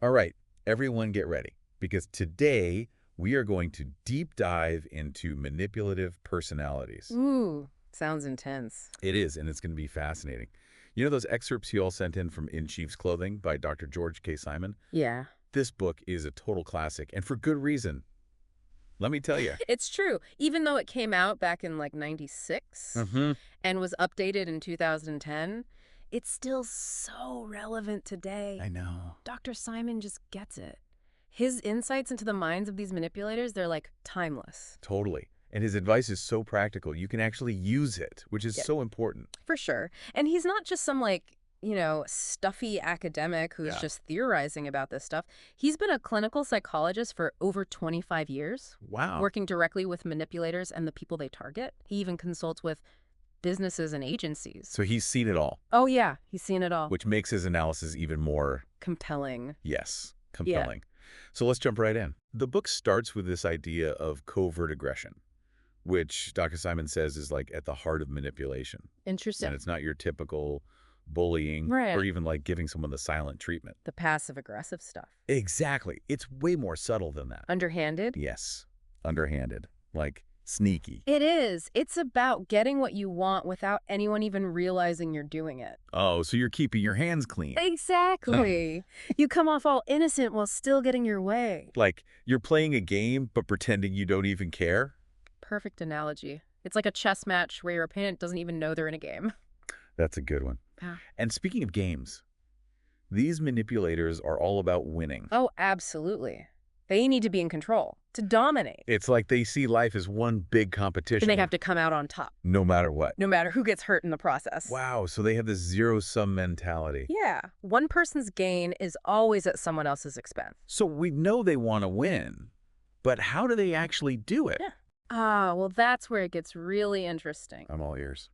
All right, everyone get ready, because today we are going to deep dive into manipulative personalities. Ooh, sounds intense. It is, and it's going to be fascinating. You know those excerpts you all sent in from In Sheep's Clothing by Dr. George K. Simon? Yeah. This book is a total classic, and for good reason. Let me tell you. It's true. Even though it came out back in like 96 Mm-hmm. and was updated in 2010, it's still so relevant today. I know. Dr. Simon just gets it. His insights into the minds of these manipulators, they're like timeless. Totally. And his advice is so practical. You can actually use it, which is Yeah. so important. For sure. And he's not just some stuffy academic who's Yeah. just theorizing about this stuff. He's been a clinical psychologist for over 25 years. Wow. Working directly with manipulators and the people they target. He even consults with businesses and agencies. So he's seen it all, Oh, yeah. He's seen it all. which makes his analysis even more, Compelling. yes, compelling. So let's jump right in. The book starts with this idea of covert aggression, which Dr. Simon says is like at the heart of manipulation. Interesting. And it's not your typical bullying Right. or even like giving someone the silent treatment. The passive-aggressive stuff. Exactly. It's way more subtle than that. Underhanded? Yes. Underhanded. Like sneaky. It is. It's about getting what you want without anyone even realizing you're doing it. Oh, so you're keeping your hands clean. Exactly. You come off all innocent while still getting your way. Like you're playing a game but pretending you don't even care. Perfect analogy. It's like a chess match where your opponent doesn't even know they're in a game. That's a good one. Yeah. And speaking of games, these manipulators are all about winning. Oh, absolutely. They need to be in control, to dominate. It's like they see life as one big competition. And they have to come out on top, no matter what. no matter who gets hurt in the process. Wow, so they have this zero-sum mentality. Yeah. One person's gain is always at someone else's expense. So we know they want to win, but how do they actually do it? Yeah. Ah, well, that's where it gets really interesting. I'm all ears.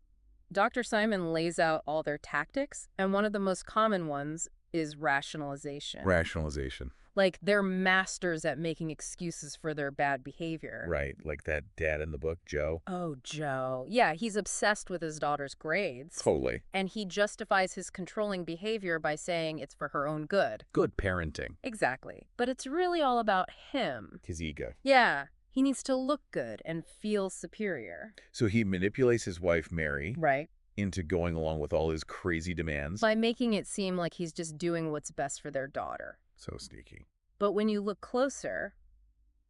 Dr. Simon lays out all their tactics, and one of the most common ones is rationalization. Rationalization. Like, they're masters at making excuses for their bad behavior. Right, like that dad in the book, Joe. Oh, Joe. Yeah, he's obsessed with his daughter's grades. Totally. And he justifies his controlling behavior by saying it's for her own good. Good parenting. Exactly. But it's really all about him. His ego. Yeah, he needs to look good and feel superior. So he manipulates his wife, Mary, Right. into going along with all his crazy demands. By making it seem like he's just doing what's best for their daughter. So sneaky. But when you look closer,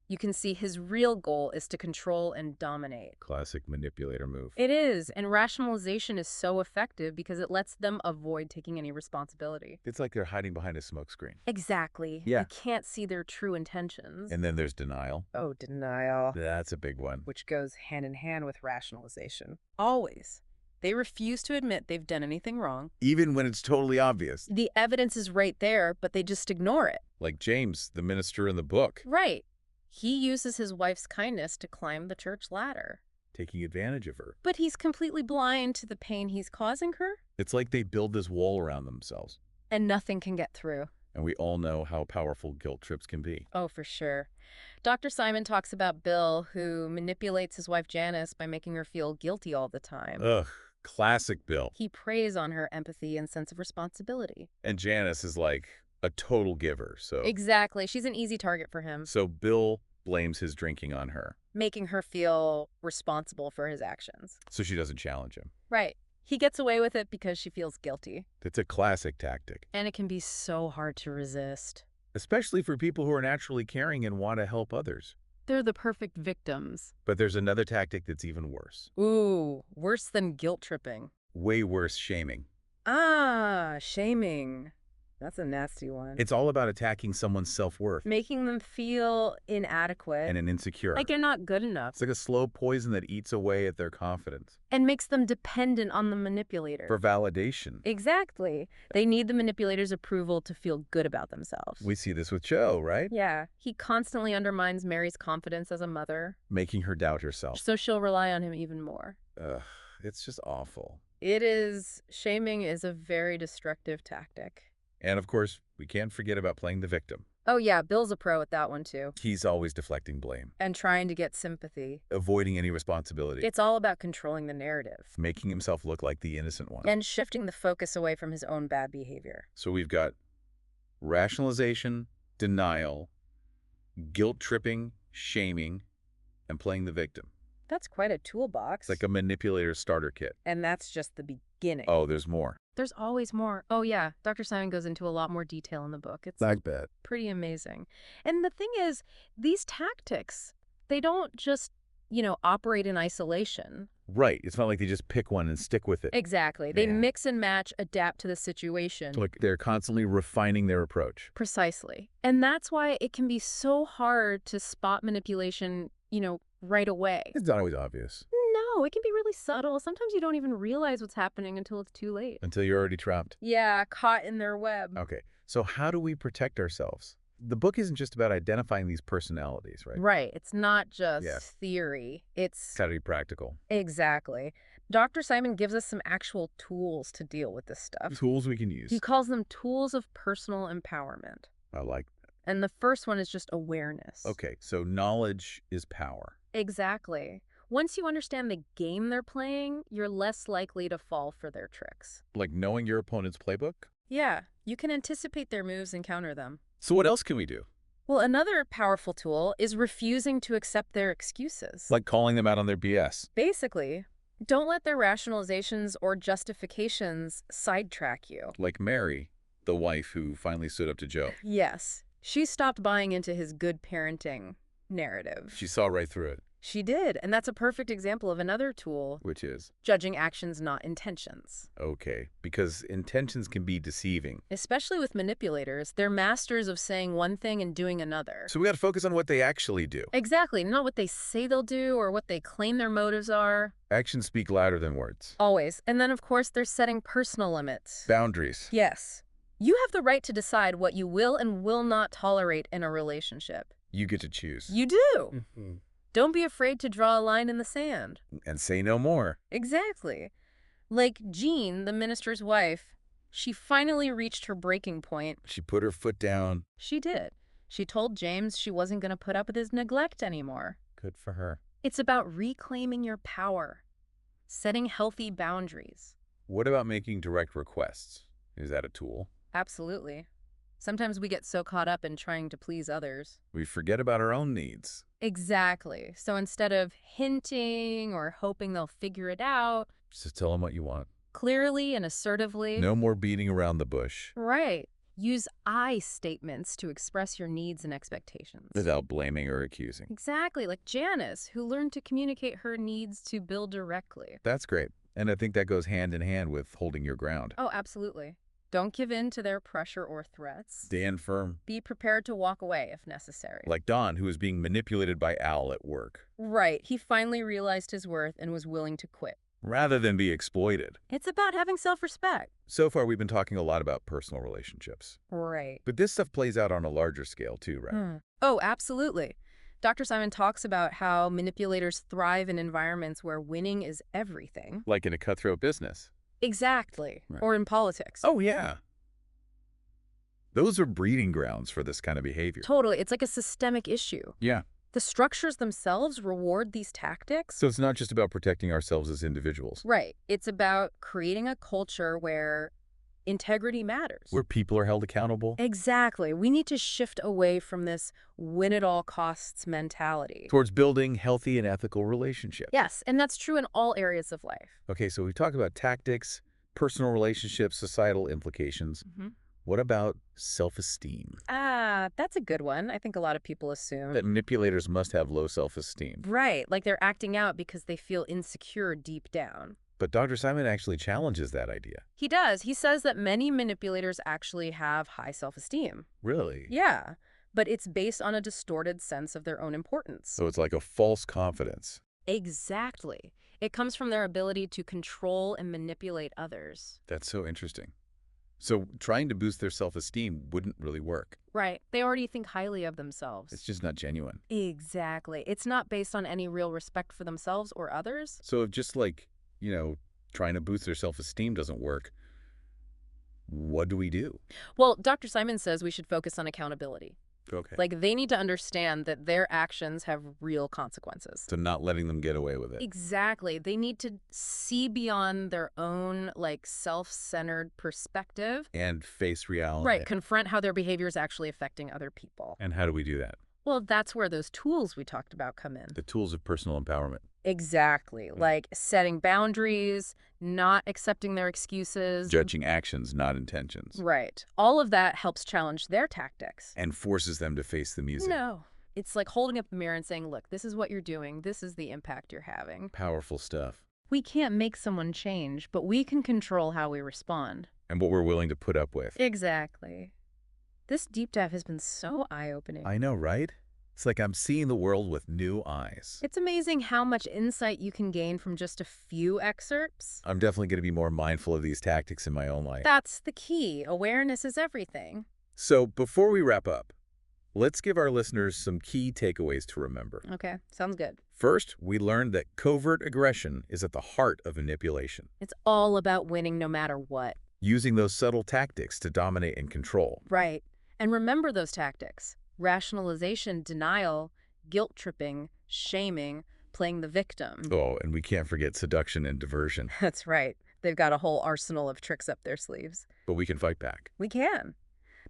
you can see his real goal is to control and dominate. Classic manipulator move. It is, and rationalization is so effective because it lets them avoid taking any responsibility. It's like they're hiding behind a smokescreen. Exactly. Yeah. You can't see their true intentions. And then there's denial. Oh, denial. That's a big one. Which goes hand in hand with rationalization. Always. They refuse to admit they've done anything wrong. Even when it's totally obvious. The evidence is right there, but they just ignore it. Like James, the minister in the book, Right. He uses his wife's kindness to climb the church ladder. taking advantage of her. But he's completely blind to the pain he's causing her, It's like they build this wall around themselves. and nothing can get through. And we all know how powerful guilt trips can be. Oh, for sure. Dr. Simon talks about Bill, who manipulates his wife Janice by making her feel guilty all the time. Ugh, classic Bill. He preys on her empathy and sense of responsibility. And Janice is like a total giver, so... Exactly. She's an easy target for him, So Bill blames his drinking on her, making her feel responsible for his actions. so she doesn't challenge him. Right. He gets away with it because she feels guilty. It's a classic tactic, And it can be so hard to resist. especially for people who are naturally caring and want to help others. They're the perfect victims. But there's another tactic that's even worse. Ooh, worse than guilt tripping. Way worse, shaming. Ah, shaming. That's a nasty one. It's all about attacking someone's self-worth Making them feel inadequate. and an insecure. Like they're not good enough. It's like a slow poison that eats away at their confidence. And makes them dependent on the manipulator. For validation. Exactly. They need the manipulator's approval to feel good about themselves. We see this with Joe, right? Yeah. He constantly undermines Mary's confidence as a mother, Making her doubt herself. so she'll rely on him even more. Ugh, it's just awful. Shaming is a very destructive tactic. And of course, we can't forget about playing the victim. Oh yeah, Bill's a pro at that one too. He's always deflecting blame, And trying to get sympathy. avoiding any responsibility, It's all about controlling the narrative. making himself look like the innocent one. And shifting the focus away from his own bad behavior. So we've got Rationalization, denial, guilt-tripping, shaming, and playing the victim. That's quite a It's toolbox. like a manipulator starter kit. And that's just the beginning. Oh, there's more. There's always more. Oh, yeah. Dr. Simon goes into a lot more detail in the book. It's Like that. pretty amazing. And the thing is, these tactics, they don't just, operate in isolation. Right. It's not like they just pick one and stick with it. Exactly. They Yeah. mix and match, adapt to the situation. Like they're constantly refining their approach. Precisely. And that's why it can be so hard to spot manipulation, right away. It's not always obvious. No, it can be really subtle. Sometimes you don't even realize what's happening until it's too late. Until you're already trapped. Yeah, caught in their web. Okay. So how do we protect ourselves? The book isn't just about identifying these personalities, right? Right. It's not just Yeah. theory. It's It's got to be practical. exactly. Dr. Simon gives us some actual tools to deal with this stuff. Tools we can use. He calls them tools of personal empowerment. I like that. And the first one is just awareness. Okay. So knowledge is power. Exactly. Once you understand the game they're playing, you're less likely to fall for their tricks. Like knowing your opponent's playbook? Yeah, you can anticipate their moves and counter them. So what else can we do? Well, another powerful tool is refusing to accept their excuses. Like calling them out on their BS. Basically, don't let their rationalizations or justifications sidetrack you. Like Mary, the wife who finally stood up to Joe. Yes, she stopped buying into his good parenting narrative. She saw right through it. She did, and that's a perfect example of another tool, Which is? judging actions, not intentions. Okay. Because intentions can be deceiving. Especially with manipulators, they're masters of saying one thing and doing another. So we got to focus on what they actually do. Exactly, not what they say they'll do or what they claim their motives are. Actions speak louder than words. Always. And then, of course, they're setting personal limits. Boundaries. Yes. You have the right to decide what you will and will not tolerate in a relationship. You get to choose. You do. Don't be afraid to draw a line in the sand. And say no more. Exactly. Like Jean, the minister's wife, she finally reached her breaking point. She put her foot down. She did. She told James she wasn't going to put up with his neglect anymore. Good for her. It's about reclaiming your power, setting healthy boundaries. What about making direct requests? Is that a tool? Absolutely. Sometimes we get so caught up in trying to please others. We forget about our own needs. Exactly. So instead of hinting or hoping they'll figure it out, Just tell them what you want. clearly and assertively. No more beating around the bush. Right. Use I statements to express your needs and expectations. Without blaming or accusing. Exactly, like Janice, who learned to communicate her needs to Bill directly. That's great. And I think that goes hand in hand with holding your ground. Oh, absolutely. Don't give in to their pressure or threats. Stand firm. Be prepared to walk away if necessary. Like Don, who was being manipulated by Al at work. Right. He finally realized his worth and was willing to quit. Rather than be exploited. It's about having self-respect. So far, we've been talking a lot about personal relationships. Right. But this stuff plays out on a larger scale too, right? Oh, absolutely. Dr. Simon talks about how manipulators thrive in environments where winning is everything. Like in a cutthroat business. Exactly. Right. Or in politics. Oh, yeah. Those are breeding grounds for this kind of behavior. Totally. It's like a systemic issue. Yeah. The structures themselves reward these tactics. So it's not just about protecting ourselves as individuals. Right. It's about creating a culture where integrity matters. Where people are held accountable. Exactly. We need to shift away from this win-at-all-costs mentality. Towards building healthy and ethical relationships. Yes, and that's true in all areas of life. Okay, so we talked about tactics, personal relationships, societal implications. What about self-esteem? That's a good one. I think a lot of people assume. That manipulators must have low self-esteem. Right, like they're acting out because they feel insecure deep down. But Dr. Simon actually challenges that idea. He does. He says that many manipulators actually have high self-esteem. Really? Yeah, but it's based on a distorted sense of their own importance. So it's like a false confidence. Exactly. It comes from their ability to control and manipulate others. That's so interesting. So trying to boost their self-esteem wouldn't really work. Right. They already think highly of themselves. It's just not genuine. Exactly. It's not based on any real respect for themselves or others. So if just like, trying to boost their self-esteem doesn't work, what do we do? Well, Dr. Simon says we should focus on accountability. Okay. Like, they need to understand that their actions have real consequences. So not letting them get away with it. Exactly. They need to see beyond their own, like, self-centered perspective. And face reality. Right. Confront how their behavior is actually affecting other people. And how do we do that? Well, that's where those tools we talked about come in. The tools of personal empowerment. Exactly. Like setting boundaries, not accepting their excuses. Judging actions, not intentions. Right. All of that helps challenge their tactics. And forces them to face the music. No. It's like holding up the mirror and saying, look, this is what you're doing. This is the impact you're having. Powerful stuff. We can't make someone change, but we can control how we respond. And what we're willing to put up with. Exactly. This deep dive has been so eye-opening. I know, right? It's like I'm seeing the world with new eyes. It's amazing how much insight you can gain from just a few excerpts. I'm definitely going to be more mindful of these tactics in my own life. That's the key. Awareness is everything. So before we wrap up, let's give our listeners some key takeaways to remember. Okay, sounds good. First, we learned that covert aggression is at the heart of manipulation, It's all about winning no matter what. using those subtle tactics to dominate and control. Right. And remember those tactics. Rationalization, denial, guilt-tripping, shaming, playing the victim. Oh, and we can't forget seduction and diversion. That's right. They've got a whole arsenal of tricks up their sleeves. But we can fight back. We can.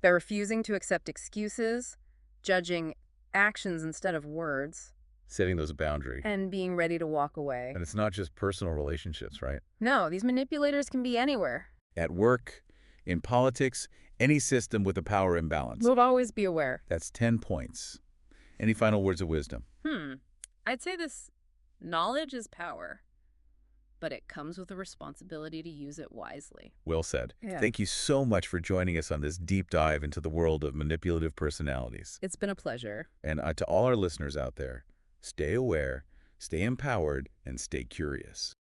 By refusing to accept excuses, judging actions instead of words, Setting those boundaries. and being ready to walk away. And it's not just personal relationships, right? No, these manipulators can be anywhere. At work, in politics, any system with a power imbalance. We'll always be aware. That's 10 points. Any final words of wisdom? I'd say this knowledge is power, but it comes with a responsibility to use it wisely. Well said. Yeah. Thank you so much for joining us on this deep dive into the world of manipulative personalities. It's been a pleasure. And to all our listeners out there, stay aware, stay empowered, and stay curious.